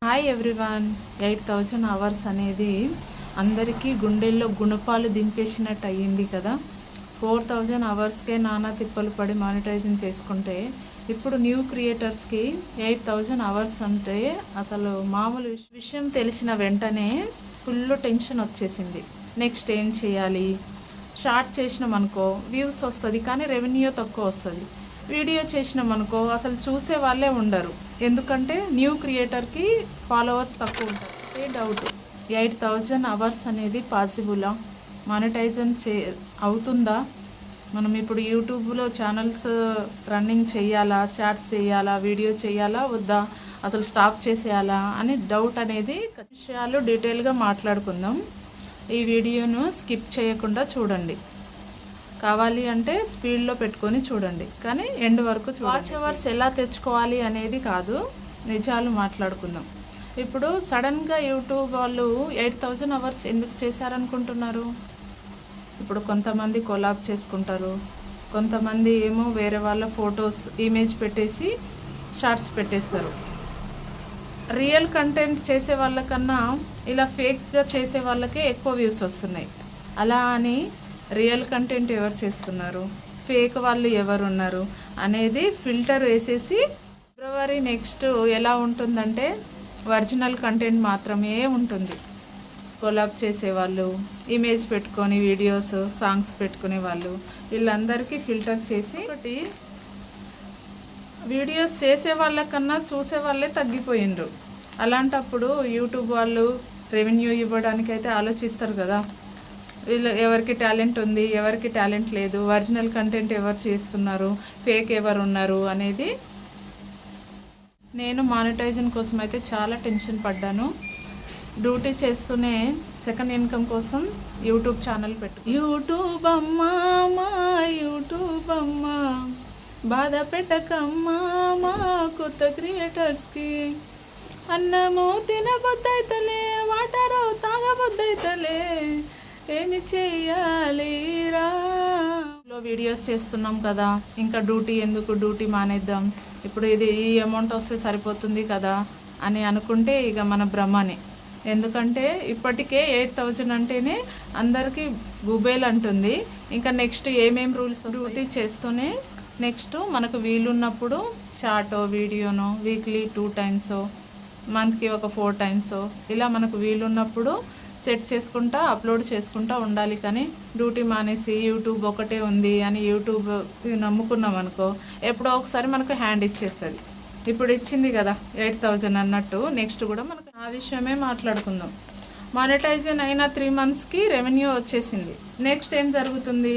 Hi everyone. 8000 hours అనేది అందరికీ గుండెల్లో గుణపాలు దింపేసినట్టు అయ్యింది కదా. 4000 అవర్స్కే నానా తిప్పలు పడి మానిటైజింగ్ చేసుకుంటే ఇప్పుడు న్యూ క్రియేటర్స్కి 8000 అవర్స్ అంటే అసలు మామూలు విషయం తెలిసిన వెంటనే ఫుల్ టెన్షన్ వచ్చేసింది. నెక్స్ట్ ఏం చేయాలి? షార్ట్ చేసినాం అనుకో వ్యూస్ వస్తుంది, కానీ రెవెన్యూ తక్కువ వస్తుంది. వీడియో చేసినాం అనుకో అసలు చూసే వాళ్ళే ఉండరు, ఎందుకంటే న్యూ క్రియేటర్కి ఫాలోవర్స్ తక్కువ ఉంటారు. ఏ డౌట్, 8000 అవర్స్ అనేది పాసిబులా? మానిటైజన్ అవుతుందా? మనం ఇప్పుడు యూట్యూబ్లో ఛానల్స్ రన్నింగ్ చేయాలా, షార్ట్స్ చేయాలా, వీడియో చేయాలా వద్దా, అసలు స్టాప్ చేసేయాలా అని డౌట్ అనేది విషయాలు డీటెయిల్గా మాట్లాడుకుందాం. ఈ వీడియోను స్కిప్ చేయకుండా చూడండి. కావాలి అంటే స్పీడ్లో పెట్టుకొని చూడండి, కానీ ఎండ్ వరకు వాచ్ అవర్స్ ఎలా తెచ్చుకోవాలి అనేది కాదు, నిజాలు మాట్లాడుకుందాం. ఇప్పుడు సడన్గా యూట్యూబ్ వాళ్ళు 8000 అవర్స్ ఎందుకు చేశారనుకుంటున్నారు? ఇప్పుడు కొంతమంది కొలాబ్ చేసుకుంటారు, కొంతమంది ఏమో వేరే వాళ్ళ ఫొటోస్ ఇమేజ్ పెట్టేసి షార్ట్స్ పెట్టేస్తారు. రియల్ కంటెంట్ చేసే వాళ్ళకన్నా ఇలా ఫేక్గా చేసే వాళ్ళకే ఎక్కువ వ్యూస్ వస్తున్నాయి. అలా అని రియల్ కంటెంట్ ఎవరు చేస్తున్నారు, ఫేక్ వాళ్ళు ఎవరు ఉన్నారు అనేది ఫిల్టర్ వేసేసి ఫిబ్రవరి నెక్స్ట్ ఎలా ఉంటుందంటే ఒరిజినల్ కంటెంట్ మాత్రమే ఉంటుంది. కొలాబ్ చేసేవాళ్ళు, ఇమేజ్ పెట్టుకొని వీడియోస్ సాంగ్స్ పెట్టుకునే వాళ్ళు, వీళ్ళందరికీ ఫిల్టర్ చేసి ఒకటి వీడియోస్ చేసే వాళ్ళకన్నా చూసే వాళ్ళే తగ్గిపోయిండ్రు. అలాంటప్పుడు యూట్యూబ్ వాళ్ళు రెవెన్యూ ఇవ్వడానికి అయితే ఆలోచిస్తారు కదా. వీళ్ళు ఎవరికి టాలెంట్ ఉంది, ఎవరికి టాలెంట్ లేదు, ఒరిజినల్ కంటెంట్ ఎవరు చేస్తున్నారు, ఫేక్ ఎవరు ఉన్నారు అనేది. నేను మానిటైజేషన్ కోసం అయితే చాలా టెన్షన్ పడ్డాను. డ్యూటీ చేస్తూనే సెకండ్ ఇన్కమ్ కోసం యూట్యూబ్ ఛానల్ యూట్యూబ్ అమ్మా మా యూట్యూబ్ అమ్మా బాధ పెట్టకమ్మా మా కొత్త క్రియేటర్స్కి. అన్నము తినబొద్దైతలే, వాటరు తాగబొద్దైతలే, ఏమి చెయ్యాలిరా. వీడియోస్ చేస్తున్నాం కదా, ఇంకా డ్యూటీ ఎందుకు, డ్యూటీ మానేద్దాం, ఇప్పుడు ఇది ఈ అమౌంట్ వస్తే సరిపోతుంది కదా అని అనుకుంటే ఇక మన భ్రమనే. ఎందుకంటే ఇప్పటికే 8000 అంటేనే అందరికీ గుబేల్ అంటుంది. ఇంకా నెక్స్ట్ ఏమేం రూల్స్, డ్యూటీ చేస్తూనే నెక్స్ట్ మనకు వీలున్నప్పుడు షార్టో వీడియోనో వీక్లీ 2 times, మంత్కి ఒక 4 times ఇలా మనకు వీలున్నప్పుడు సెట్ చేసుకుంటా అప్లోడ్ చేసుకుంటా ఉండాలి. కానీ డ్యూటీ మానేసి యూట్యూబ్ ఒకటే ఉంది అని యూట్యూబ్ నమ్ముకున్నాం అనుకో ఎప్పుడో ఒకసారి మనకు హ్యాండ్ ఇచ్చేస్తుంది. ఇప్పుడు ఇచ్చింది కదా 8000 అన్నట్టు నెక్స్ట్ కూడా మనకు ఆ విషయమే మాట్లాడుకుందాం. మానిటైజేషన్ అయిన 3 monthsకి రెవెన్యూ వచ్చేసింది. నెక్స్ట్ ఏం జరుగుతుంది?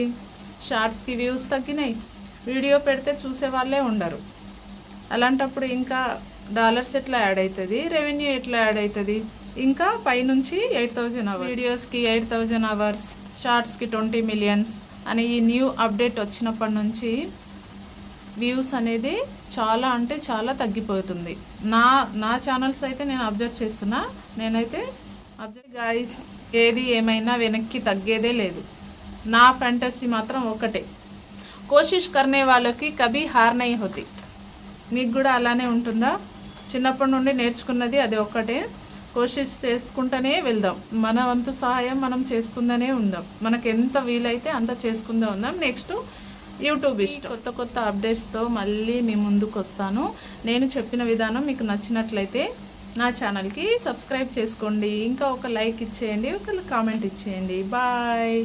షార్ట్స్కి వ్యూస్ తగ్గినాయి, వీడియో పెడితే చూసే వాళ్ళే ఉండరు. అలాంటప్పుడు ఇంకా డాలర్స్ ఎట్లా యాడ్ అవుతుంది, రెవెన్యూ ఎట్లా యాడ్ అవుతుంది? ఇంకా పైనుంచి 8000 అవర్స్, వీడియోస్కి 8000 అవర్స్, షార్ట్స్కి 20 million అని ఈ న్యూ అప్డేట్ వచ్చినప్పటి నుంచి వ్యూస్ అనేది చాలా అంటే చాలా తగ్గిపోతుంది. నా ఛానల్స్ అయితే నేను అబ్జర్వ్ చేస్తున్నా. నేనైతే గాయ్స్ ఏది ఏమైనా వెనక్కి తగ్గేదే లేదు. నా ఫ్యాంటసీ మాత్రం ఒకటే, కోషిష్ కర్నే వాళ్ళకి కభీ హార్ నహీ హోతీ. మీకు కూడా అలానే ఉంటుందా? చిన్నప్పటి నుండి నేర్చుకున్నది అది ఒక్కటే, కోషిష్ చేసుకుంటూనే వెళ్దాం. మన వంతు సహాయం మనం చేసుకుందనే ఉందాం. మనకు ఎంత వీలైతే అంత చేసుకుందా ఉందాం. నెక్స్ట్ యూట్యూబ్ ఇష్టం. కొత్త కొత్త అప్డేట్స్తో మళ్ళీ మీ ముందుకు వస్తాను. నేను చెప్పిన విధానం మీకు నచ్చినట్లయితే నా ఛానల్కి సబ్స్క్రైబ్ చేసుకోండి, ఇంకా ఒక లైక్ ఇచ్చేయండి, ఒక కామెంట్ ఇచ్చేయండి. బాయ్.